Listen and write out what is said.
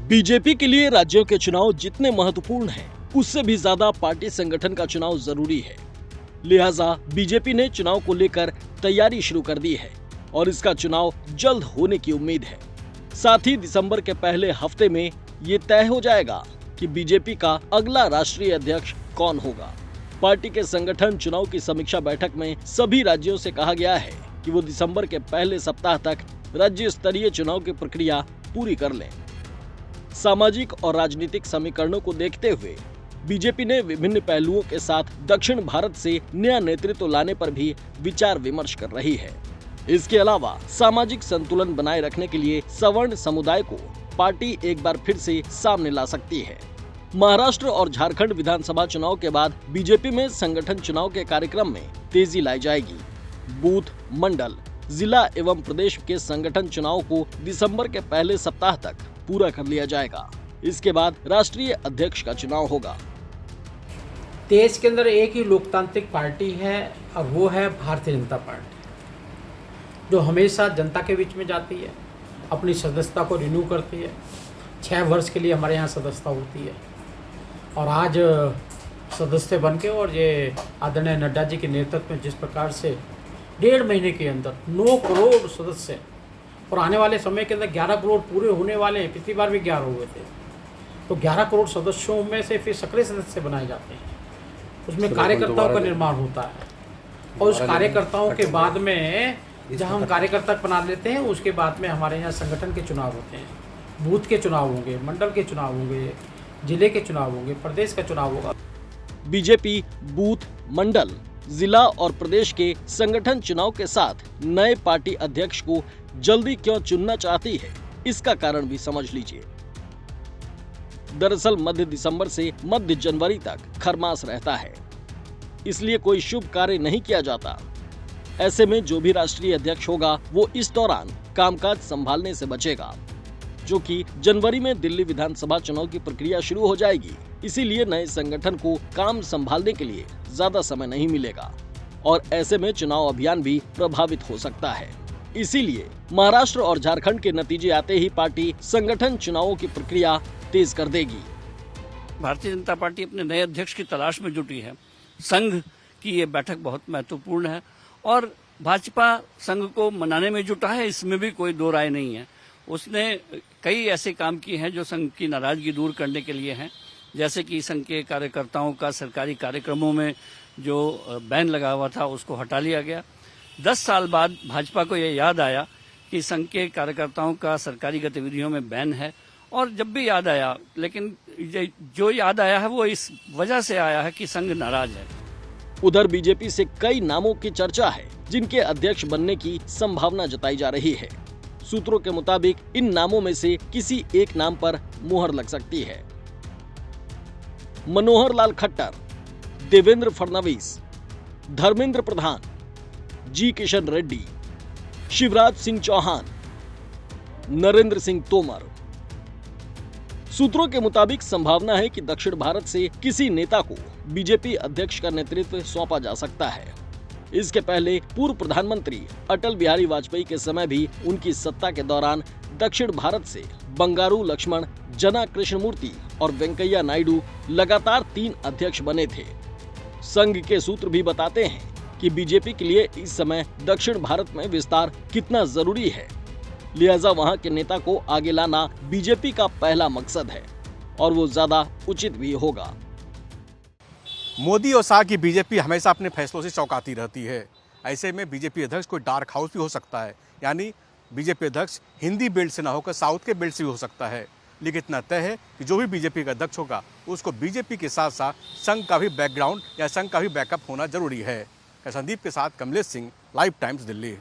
BJP के लिए राज्यों के चुनाव जितने महत्वपूर्ण हैं, उससे भी ज्यादा पार्टी संगठन का चुनाव जरूरी है। लिहाजा बीजेपी ने चुनाव को लेकर तैयारी शुरू कर दी है और इसका चुनाव जल्द होने की उम्मीद है। साथ ही दिसंबर के पहले हफ्ते में ये तय हो जाएगा कि बीजेपी का अगला राष्ट्रीय अध्यक्ष कौन होगा। पार्टी के संगठन चुनाव की समीक्षा बैठक में सभी राज्यों से कहा गया है कि वो दिसंबर के पहले सप्ताह तक राज्य स्तरीय चुनाव की प्रक्रिया पूरी कर लें। सामाजिक और राजनीतिक समीकरणों को देखते हुए बीजेपी ने विभिन्न पहलुओं के साथ दक्षिण भारत से नया नेतृत्व लाने पर भी विचार विमर्श कर रही है। इसके अलावा सामाजिक संतुलन बनाए रखने के लिए सवर्ण समुदाय को पार्टी एक बार फिर से सामने ला सकती है। महाराष्ट्र और झारखंड विधानसभा चुनाव के बाद बीजेपी में संगठन चुनाव के कार्यक्रम में तेजी लाई जाएगी। बूथ, मंडल, जिला एवं प्रदेश के संगठन चुनाव को दिसंबर के पहले सप्ताह तक पूरा कर लिया जाएगा। इसके बाद राष्ट्रीय अध्यक्ष का चुनाव होगा। देश के अंदर एक ही लोकतांत्रिक पार्टी है और वो है भारतीय जनता पार्टी, जो हमेशा जनता के बीच में जाती है, अपनी सदस्यता को रिन्यू करती है। 6 वर्ष के लिए हमारे यहाँ सदस्यता होती है और आज सदस्य बन के और ये आदरणीय नड्डा जी के नेतृत्व में जिस प्रकार से 1.5 महीने के अंदर 9 करोड़ सदस्य और आने वाले समय के अंदर 11 करोड़ पूरे होने वाले हैं। पिछली बार भी 11 हुए थे, तो 11 करोड़ सदस्यों में से फिर सक्रिय सदस्य बनाए जाते हैं। उसमें कार्यकर्ताओं का निर्माण होता है और उस कार्यकर्ताओं के बाद में जब हम कार्यकर्ता बना लेते हैं, उसके बाद में हमारे यहाँ संगठन के चुनाव होते हैं। बूथ के चुनाव होंगे, मंडल के चुनाव होंगे, जिले के चुनाव होंगे, प्रदेश का चुनाव होगा। बीजेपी बूथ, मंडल, जिला और प्रदेश के संगठन चुनाव के साथ नए पार्टी अध्यक्ष को जल्दी क्यों चुनना चाहती है, इसका कारण भी समझ लीजिए। दरअसल मध्य दिसंबर से मध्य जनवरी तक खरमास रहता है, इसलिए कोई शुभ कार्य नहीं किया जाता। ऐसे में जो भी राष्ट्रीय अध्यक्ष होगा वो इस दौरान कामकाज संभालने से बचेगा, जो कि जनवरी में दिल्ली विधानसभा चुनाव की प्रक्रिया शुरू हो जाएगी। इसीलिए नए संगठन को काम संभालने के लिए ज्यादा समय नहीं मिलेगा और ऐसे में चुनाव अभियान भी प्रभावित हो सकता है। इसीलिए महाराष्ट्र और झारखंड के नतीजे आते ही पार्टी संगठन चुनावों की प्रक्रिया तेज कर देगी। भारतीय जनता पार्टी अपने नए अध्यक्ष की तलाश में जुटी है। संघ की ये बैठक बहुत महत्वपूर्ण है और भाजपा संघ को मनाने में जुटा है, इसमें भी कोई दो राय नहीं है। उसने कई ऐसे काम किए हैं जो संघ की नाराजगी दूर करने के लिए हैं, जैसे कि संघ के कार्यकर्ताओं का सरकारी कार्यक्रमों में जो बैन लगा हुआ था उसको हटा लिया गया। 10 साल बाद भाजपा को यह याद आया कि संघ के कार्यकर्ताओं का सरकारी गतिविधियों में बैन है और जब भी याद आया, लेकिन जो याद आया है वो इस वजह से आया है कि संघ नाराज है। उधर बीजेपी से कई नामों की चर्चा है जिनके अध्यक्ष बनने की संभावना जताई जा रही है। सूत्रों के मुताबिक इन नामों में से किसी एक नाम पर मुहर लग सकती है। मनोहर लाल खट्टर, देवेंद्र फडणवीस, धर्मेंद्र प्रधान, जी किशन रेड्डी, शिवराज सिंह चौहान, नरेंद्र सिंह तोमर। सूत्रों के मुताबिक संभावना है कि दक्षिण भारत से किसी नेता को बीजेपी अध्यक्ष का नेतृत्व सौंपा जा सकता है। इसके पहले पूर्व प्रधानमंत्री अटल बिहारी वाजपेयी के समय भी उनकी सत्ता के दौरान दक्षिण भारत से बंगारू लक्ष्मण, जना कृष्णमूर्ति और वेंकैया नायडू लगातार 3 अध्यक्ष बने थे। संघ के सूत्र भी बताते हैं कि बीजेपी के लिए इस समय दक्षिण भारत में विस्तार कितना जरूरी है, लिहाजा वहां के नेता को आगे लाना बीजेपी का पहला मकसद है और वो ज्यादा उचित भी होगा। मोदी और शाह की बीजेपी हमेशा अपने फैसलों से चौंकाती रहती है। ऐसे में बीजेपी अध्यक्ष कोई डार्क हाउस भी हो सकता है, यानी बीजेपी अध्यक्ष हिंदी बेल्ट से ना होकर साउथ के बेल्ट से भी हो सकता है। लेकिन इतना तय है कि जो भी बीजेपी का अध्यक्ष होगा उसको बीजेपी के साथ साथ संघ का भी बैकग्राउंड या संघ का भी बैकअप होना जरूरी है। संदीप के साथ कमलेश सिंह, लाइव टाइम्स, दिल्ली।